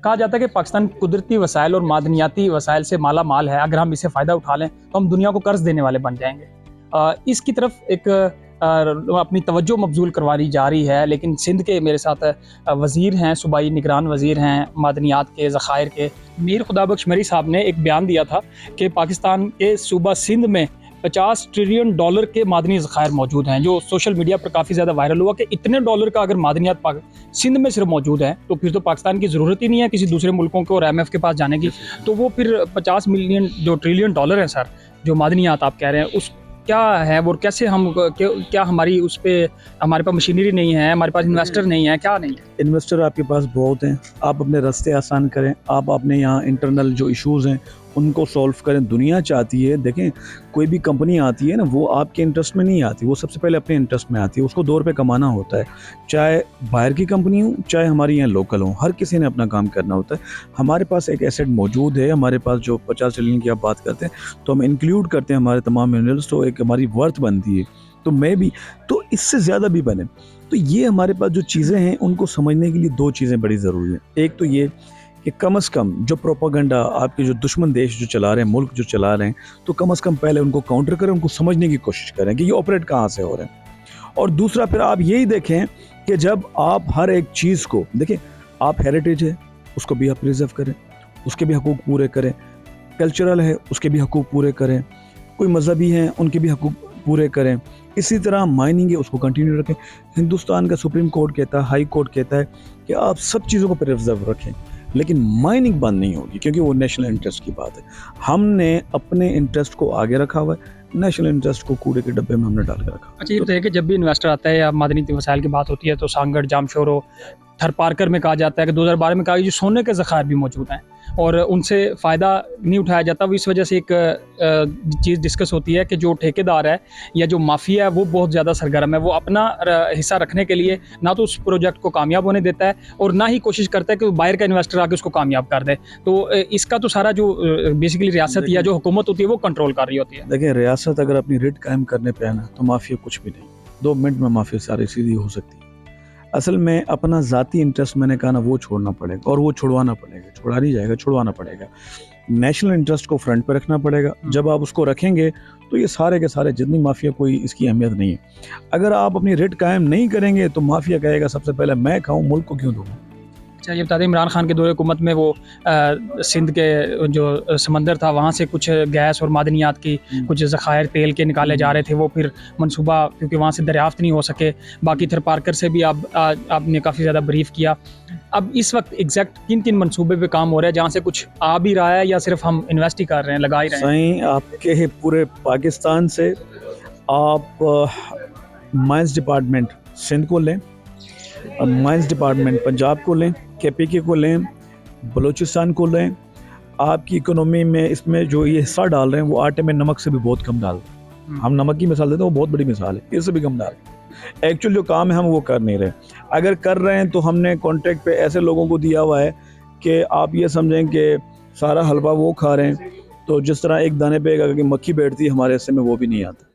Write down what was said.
कहा जाता है कि पाकिस्तान कुदरती वसाइल और मादनियाती वसाइल से माला माल है। अगर हम इसे फ़ायदा उठा लें तो हम दुनिया को कर्ज देने वाले बन जाएंगे। इसकी तरफ एक अपनी तवज्जो मबजूल करवाई जा रही है। लेकिन सिंध के मेरे साथ वज़ीर हैं, सूबाई निगरान वज़ीर हैं मादनियात के, ज़खायर के, मीर खुदाबख्श मरी साहब ने एक बयान दिया था कि पाकिस्तान के सूबा सिंध में $50 ट्रिलियन के मादनी ज़खायर मौजूद हैं, जो सोशल मीडिया पर काफ़ी ज़्यादा वायरल हुआ कि इतने डॉलर का अगर मादनियात सिंध में सिर्फ मौजूद है तो फिर तो पाकिस्तान की ज़रूरत ही नहीं है किसी दूसरे मुल्कों को और IMF के पास जाने की। तो वो फिर 50 मिलियन जो ट्रिलियन डॉलर है सर, जो मादनियात आप कह रहे हैं, उस क्या है वो, कैसे हम क्या हमारी उस पर हमारे पास मशीनरी नहीं है, हमारे पास इन्वेस्टर नहीं है, क्या नहीं है? इन्वेस्टर आपके पास बहुत हैं। आप अपने रास्ते आसान करें, आप अपने यहाँ इंटरनल जो इश्यूज़ हैं उनको सॉल्व करें। दुनिया चाहती है, देखें कोई भी कंपनी आती है ना, वो आपके इंटरेस्ट में नहीं आती, वो सबसे पहले अपने इंटरेस्ट में आती है। उसको 2 रुपये कमाना होता है, चाहे बाहर की कंपनी हो चाहे हमारी यहाँ लोकल हो, हर किसी ने अपना काम करना होता है। हमारे पास एक एसेट मौजूद है, हमारे पास जो 50 ट्रिलियन की आप बात करते हैं तो हम इंक्लूड करते हैं हमारे तमाम मिनरल्स, तो एक हमारी वर्थ बनती है। तो मैं भी तो इससे ज़्यादा भी बने। तो ये हमारे पास जो चीज़ें हैं उनको समझने के लिए 2 चीज़ें बड़ी ज़रूरी हैं। एक तो ये कि कम से कम जो प्रोपागेंडा आपके जो दुश्मन देश जो चला रहे हैं, मुल्क जो चला रहे हैं, तो कम से कम पहले उनको काउंटर करें, उनको समझने की कोशिश करें कि ये ऑपरेट कहाँ से हो रहे हैं। और दूसरा फिर आप यही देखें कि जब आप हर एक चीज़ को देखें, आप हेरिटेज है उसको भी आप प्रिजर्व करें, उसके भी हकूक़ पूरे करें, कल्चरल है उसके भी हकूक़ पूरे करें, कोई मजहबी हैं उनके भी हकूक़ पूरे करें। इसी तरह माइनिंग है उसको कंटिन्यू रखें। हिंदुस्तान का सुप्रीम कोर्ट कहता है, हाई कोर्ट कहता है कि आप सब चीज़ों को प्रिजर्व रखें, लेकिन माइनिंग बंद नहीं होगी क्योंकि वो नेशनल इंटरेस्ट की बात है। हमने अपने इंटरेस्ट को आगे रखा हुआ है, नेशनल इंटरेस्ट को कूड़े के डब्बे में हमने डाल के रखा। अच्छा, ये बताइए कि जब भी इन्वेस्टर आता है या मादनी वसाइल की बात होती है तो सांगड़, जामशोरो, थरपारकर में कहा जाता है कि 2012 में कहा कि जो सोने के ज़खायर भी मौजूद हैं और उनसे फ़ायदा नहीं उठाया जाता। वो इस वजह से एक चीज़ डिस्कस होती है कि जो ठेकेदार है या जो माफिया है वो बहुत ज़्यादा सरगर्म है, वो अपना हिस्सा रखने के लिए ना तो उस प्रोजेक्ट को कामयाब होने देता है और ना ही कोशिश करता है कि बाहर का इन्वेस्टर आके उसको कामयाब कर दे। तो इसका तो सारा जो बेसिकली रियासत या जो हुकूमत होती है वो कंट्रोल कर रही होती है। देखिए, रियासत अगर अपनी रिट कायम करने पे है ना तो माफिया कुछ भी नहीं, 2 मिनट में माफिया सारी सीधी हो सकती है। असल में अपना ज़ाती इंटरेस्ट मैंने कहा ना, वो छोड़ना पड़ेगा और वो छुड़वाना पड़ेगा, छोड़ा नहीं जाएगा, छुड़वाना पड़ेगा। नेशनल इंटरेस्ट को फ्रंट पे रखना पड़ेगा। जब आप उसको रखेंगे तो ये सारे के सारे जितनी माफिया, कोई इसकी अहमियत नहीं है। अगर आप अपनी रिट कायम नहीं करेंगे तो माफिया कहेगा सबसे पहले मैं खाऊं, मुल्क को क्यों दूँ। अच्छा, ये बता दें, इमरान खान के दौरे हुकूमत में वो सिंध के जो समंदर था वहाँ से कुछ गैस और मादनियात की कुछ ज़खायर तेल के निकाले जा रहे थे, वो फिर मंसूबा क्योंकि वहाँ से दरियाफ्त नहीं हो सके। बाकी थरपारकर से भी आपने काफ़ी ज़्यादा ब्रीफ किया। अब इस वक्त एग्जैक्ट किन किन मंसूबे पे काम हो रहा है जहाँ से कुछ आ भी रहा है या सिर्फ हम इन्वेस्ट ही कर रहे हैं, लगा ही रहे हैं? सही, आपके पूरे पाकिस्तान से आप माइंस डिपार्टमेंट सिंध को लें, माइंस डिपार्टमेंट पंजाब को लें, KPK को लें, बलूचिस्तान को लें, आपकी इकोनॉमी में इसमें जो ये हिस्सा डाल रहे हैं वो आटे में नमक से भी बहुत कम डाल रहे हैं। हम नमक की मिसाल देते हैं, वो बहुत बड़ी मिसाल है, इससे भी कम डाल रहे हैं। एक्चुअल जो काम है हम वो कर नहीं रहे। अगर कर रहे हैं तो हमने कॉन्ट्रैक्ट पे ऐसे लोगों को दिया हुआ है कि आप ये समझें कि सारा हलवा वो खा रहे हैं, तो जिस तरह एक दाने पे अगर मक्खी बैठती है हमारे हिस्से में, वो भी नहीं आता।